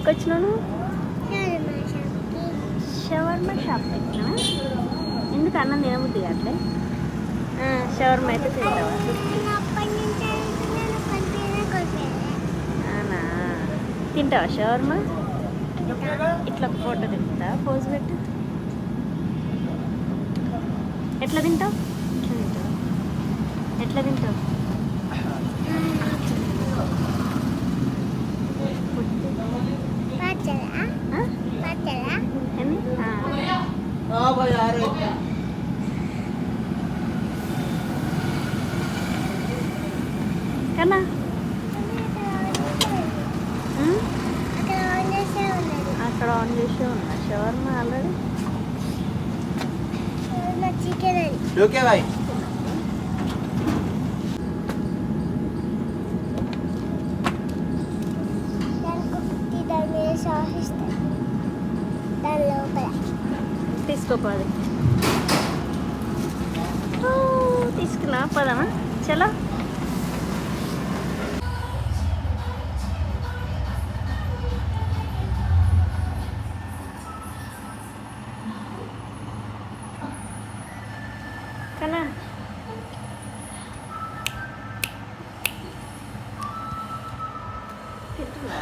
ఎక్కడికి వచ్చినావు? Shawarma shop పెట్టినా. ఎందుకు అన్నం తినబుద్ది అట్లే? షవర్మా అయితే తింటావా? అవునా, తింటావా షవర్మా? ఇట్లా ఒక ఫోటో తింటా, పోజ్ పెట్టు. ఎట్లా తింటావు? ఎట్లా తింటావు? కన్నా అక్కడ ఆన్ చేసే ఉన్నా షవర్మా ఆల్రెడీ. Okay boy. తీసుకోపోదు. తీసుకున్నా పదమా, చలో. కన్నా తింటున్నా.